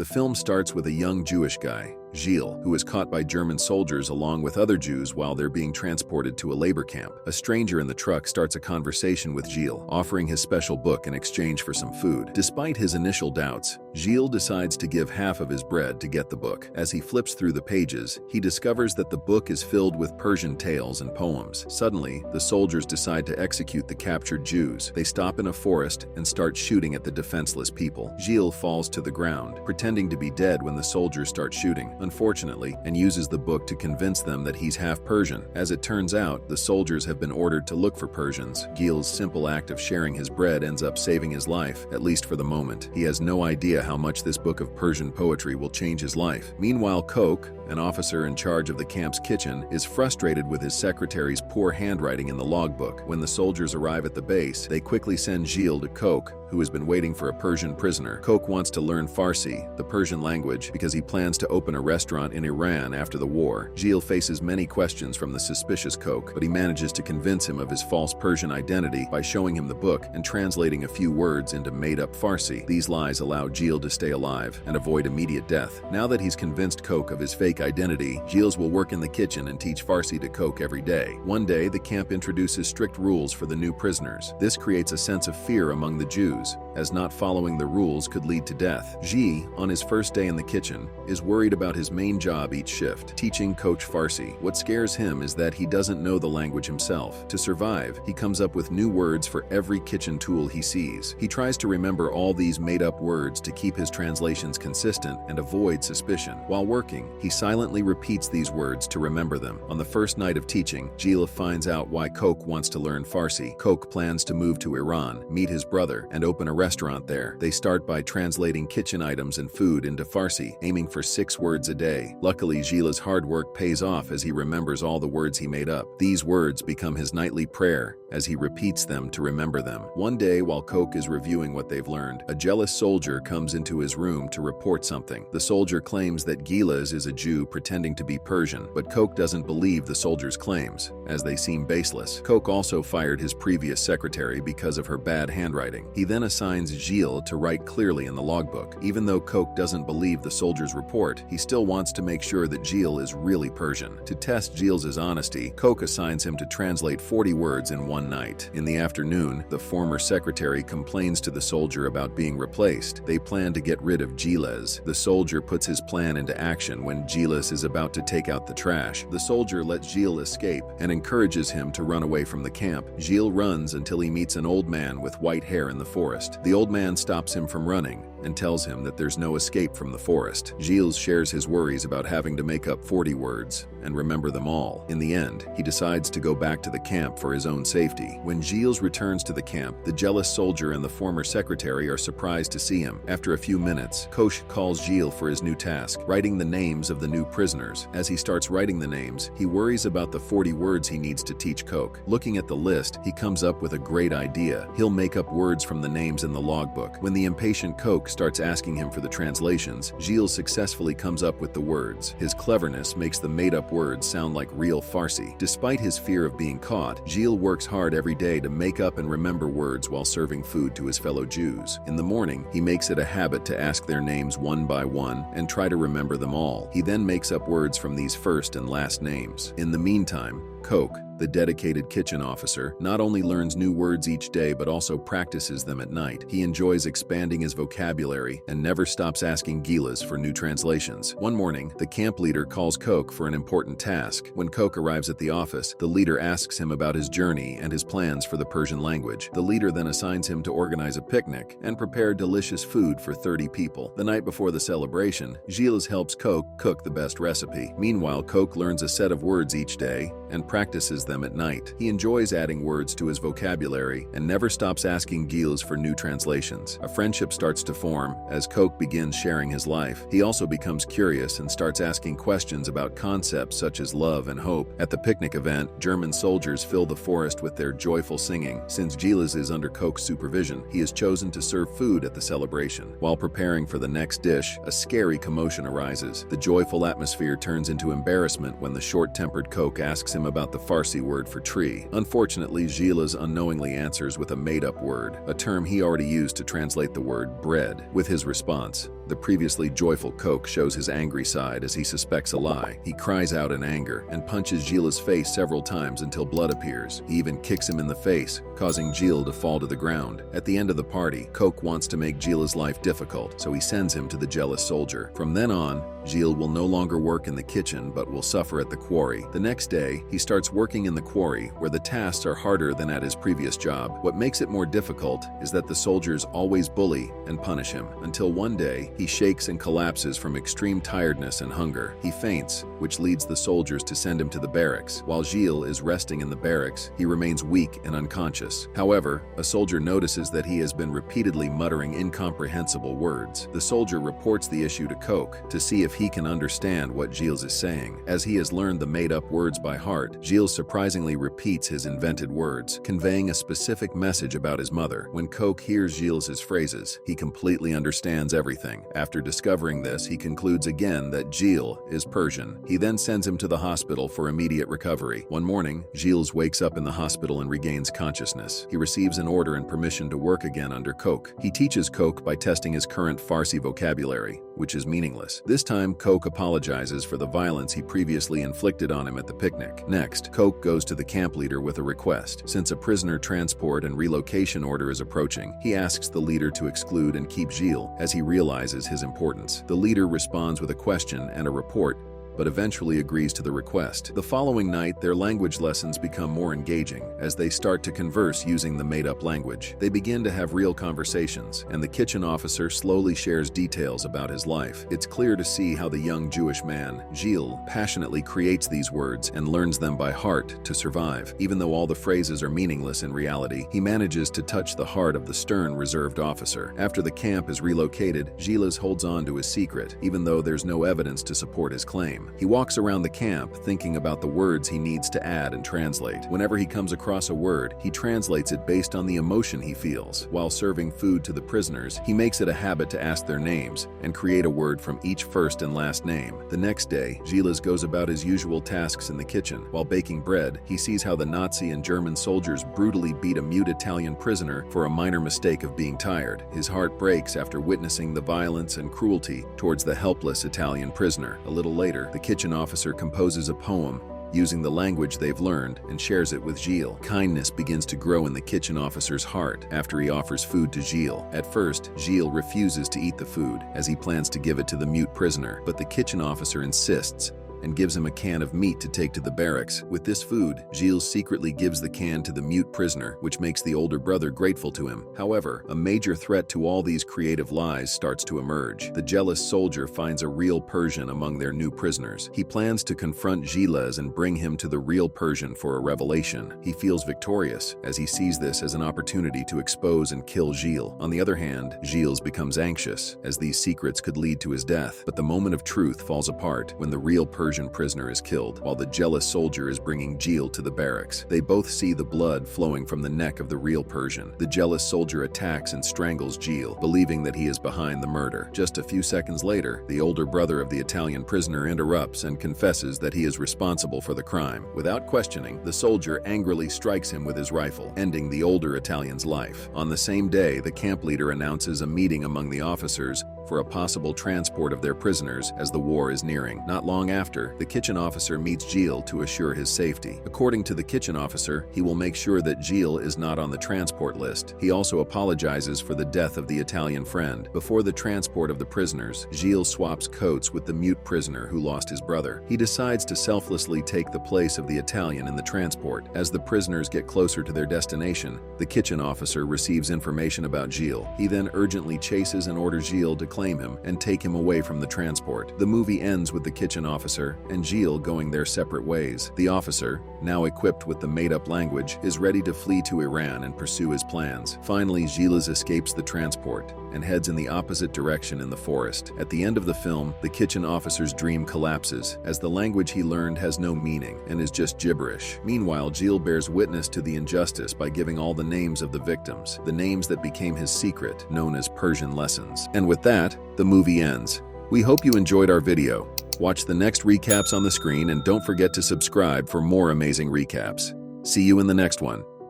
The film starts with a young Jewish guy, Gilles, who is caught by German soldiers along with other Jews while they're being transported to a labor camp. A stranger in the truck starts a conversation with Gilles, offering his special book in exchange for some food. Despite his initial doubts, Gilles decides to give half of his bread to get the book. As he flips through the pages, he discovers that the book is filled with Persian tales and poems. Suddenly, the soldiers decide to execute the captured Jews. They stop in a forest and start shooting at the defenseless people. Gilles falls to the ground, pretending to be dead when the soldiers start shooting, unfortunately, and uses the book to convince them that he's half Persian. As it turns out, the soldiers have been ordered to look for Persians. Gilles' simple act of sharing his bread ends up saving his life, at least for the moment. He has no idea how much this book of Persian poetry will change his life. Meanwhile, Coke, an officer in charge of the camp's kitchen, is frustrated with his secretary's poor handwriting in the logbook. When the soldiers arrive at the base, they quickly send Gilles to Coke, who has been waiting for a Persian prisoner. Coke wants to learn Farsi, the Persian language, because he plans to open a restaurant in Iran after the war. Gilles faces many questions from the suspicious Coke, but he manages to convince him of his false Persian identity by showing him the book and translating a few words into made-up Farsi. These lies allow Gilles to stay alive and avoid immediate death. Now that he's convinced Coke of his fake identity, Gilles will work in the kitchen and teach Farsi to Coke every day. One day, the camp introduces strict rules for the new prisoners. This creates a sense of fear among the Jews, as not following the rules could lead to death. Gilles, on his first day in the kitchen, is worried about his main job each shift, teaching Coach Farsi. What scares him is that he doesn't know the language himself. To survive, he comes up with new words for every kitchen tool he sees. He tries to remember all these made-up words to keep his translations consistent and avoid suspicion. While working, he silently repeats these words to remember them. On the first night of teaching, Gilles finds out why Coke wants to learn Farsi. Coke plans to move to Iran, meet his brother, and open a restaurant there. They start by translating kitchen items and food into Farsi, aiming for 6 words a day. Luckily, Gilles' hard work pays off as he remembers all the words he made up. These words become his nightly prayer as he repeats them to remember them. One day, while Coke is reviewing what they've learned, a jealous soldier comes into his room to report something. The soldier claims that Gilles is a Jew pretending to be Persian, but Coke doesn't believe the soldier's claims, as they seem baseless. Coke also fired his previous secretary because of her bad handwriting. He then assigns Gilles to write clearly in the logbook. Even though Coke doesn't believe the soldier's report, he still wants to make sure that Gilles is really Persian. To test Gilles' honesty, Coke assigns him to translate 40 words in one night. In the afternoon, the former secretary complains to the soldier about being replaced. They plan to get rid of Gilles. The soldier puts his plan into action when Gilles is about to take out the trash. The soldier lets Gilles escape and encourages him to run away from the camp. Gilles runs until he meets an old man with white hair in the forest. The old man stops him from running and tells him that there's no escape from the forest. Gilles shares his worries about having to make up 40 words and remember them all. In the end, he decides to go back to the camp for his own safety. When Gilles returns to the camp, the jealous soldier and the former secretary are surprised to see him. After a few minutes, Coach calls Gilles for his new task, writing the names of the new prisoners. As he starts writing the names, he worries about the 40 words he needs to teach Coke. Looking at the list, he comes up with a great idea. He'll make up words from the names in the logbook. When the impatient Coke starts asking him for the translations, Gilles successfully comes up with the words. His cleverness makes the made-up words sound like real Farsi. Despite his fear of being caught, Gilles works hard every day to make up and remember words while serving food to his fellow Jews. In the morning, he makes it a habit to ask their names one by one and try to remember them all. He then makes up words from these first and last names. In the meantime, Coke, the dedicated kitchen officer, not only learns new words each day but also practices them at night. He enjoys expanding his vocabulary and never stops asking Gilles for new translations. One morning, the camp leader calls Coke for an important task. When Coke arrives at the office, the leader asks him about his journey and his plans for the Persian language. The leader then assigns him to organize a picnic and prepare delicious food for 30 people. The night before the celebration, Gilles helps Coke cook the best recipe. Meanwhile, Coke learns a set of words each day and practices them at night. He enjoys adding words to his vocabulary and never stops asking Gilles for new translations. A friendship starts to form as Coke begins sharing his life. He also becomes curious and starts asking questions about concepts such as love and hope. At the picnic event, German soldiers fill the forest with their joyful singing. Since Gilles is under Coke's supervision, he is chosen to serve food at the celebration. While preparing for the next dish, a scary commotion arises. The joyful atmosphere turns into embarrassment when the short-tempered Coke asks him about about the Farsi word for tree. Unfortunately, Gilles unknowingly answers with a made-up word, a term he already used to translate the word bread. With his response, the previously joyful Coke shows his angry side as he suspects a lie. He cries out in anger and punches Gilles' face several times until blood appears. He even kicks him in the face, causing Gilles to fall to the ground. At the end of the party, Coke wants to make Gilles' life difficult, so he sends him to the jealous soldier. From then on, Gilles will no longer work in the kitchen but will suffer at the quarry. The next day, he starts working in the quarry, where the tasks are harder than at his previous job. What makes it more difficult is that the soldiers always bully and punish him, until one day, he shakes and collapses from extreme tiredness and hunger. He faints, which leads the soldiers to send him to the barracks. While Gilles is resting in the barracks, he remains weak and unconscious. However, a soldier notices that he has been repeatedly muttering incomprehensible words. The soldier reports the issue to Coke to see if he can understand what Gilles is saying. As he has learned the made-up words by heart, Gilles surprisingly repeats his invented words, conveying a specific message about his mother. When Coke hears Gilles' phrases, he completely understands everything. After discovering this, he concludes again that Gilles is Persian. He then sends him to the hospital for immediate recovery. One morning, Gilles wakes up in the hospital and regains consciousness. He receives an order and permission to work again under Coke. He teaches Coke by testing his current Farsi vocabulary, which is meaningless. This time, Coke apologizes for the violence he previously inflicted on him at the picnic. Next, Coke goes to the camp leader with a request. Since a prisoner transport and relocation order is approaching, he asks the leader to exclude and keep Gilles, as he realizes his importance. The leader responds with a question and a report, but eventually agrees to the request. The following night, their language lessons become more engaging as they start to converse using the made-up language. They begin to have real conversations, and the kitchen officer slowly shares details about his life. It's clear to see how the young Jewish man, Gilles, passionately creates these words and learns them by heart to survive. Even though all the phrases are meaningless in reality, he manages to touch the heart of the stern, reserved officer. After the camp is relocated, Gilles holds on to his secret, even though there's no evidence to support his claim. He walks around the camp thinking about the words he needs to add and translate. Whenever he comes across a word, he translates it based on the emotion he feels. While serving food to the prisoners, he makes it a habit to ask their names and create a word from each first and last name. The next day, Gilles goes about his usual tasks in the kitchen. While baking bread, he sees how the Nazi and German soldiers brutally beat a mute Italian prisoner for a minor mistake of being tired. His heart breaks after witnessing the violence and cruelty towards the helpless Italian prisoner. A little later, the kitchen officer composes a poem using the language they've learned and shares it with Gilles. Kindness begins to grow in the kitchen officer's heart after he offers food to Gilles. At first, Gilles refuses to eat the food as he plans to give it to the mute prisoner, but the kitchen officer insists and gives him a can of meat to take to the barracks. With this food, Gilles secretly gives the can to the mute prisoner, which makes the older brother grateful to him. However, a major threat to all these creative lies starts to emerge. The jealous soldier finds a real Persian among their new prisoners. He plans to confront Gilles and bring him to the real Persian for a revelation. He feels victorious as he sees this as an opportunity to expose and kill Gilles. On the other hand, Gilles becomes anxious as these secrets could lead to his death. But the moment of truth falls apart when the real Persian prisoner is killed, while the jealous soldier is bringing Gilles to the barracks. They both see the blood flowing from the neck of the real Persian. The jealous soldier attacks and strangles Gilles, believing that he is behind the murder. Just a few seconds later, the older brother of the Italian prisoner interrupts and confesses that he is responsible for the crime. Without questioning, the soldier angrily strikes him with his rifle, ending the older Italian's life. On the same day, the camp leader announces a meeting among the officers for a possible transport of their prisoners as the war is nearing. Not long after, the kitchen officer meets Gilles to assure his safety. According to the kitchen officer, he will make sure that Gilles is not on the transport list. He also apologizes for the death of the Italian friend. Before the transport of the prisoners, Gilles swaps coats with the mute prisoner who lost his brother. He decides to selflessly take the place of the Italian in the transport. As the prisoners get closer to their destination, the kitchen officer receives information about Gilles. He then urgently chases and orders Gilles to claim him and take him away from the transport. The movie ends with the kitchen officer and Gilles going their separate ways. The officer, now equipped with the made-up language, is ready to flee to Iran and pursue his plans. Finally, Gilles escapes the transport and heads in the opposite direction in the forest. At the end of the film, the kitchen officer's dream collapses as the language he learned has no meaning and is just gibberish. Meanwhile, Gilles bears witness to the injustice by giving all the names of the victims, the names that became his secret, known as Persian Lessons. And with that, the movie ends. We hope you enjoyed our video. Watch the next recaps on the screen and don't forget to subscribe for more amazing recaps. See you in the next one.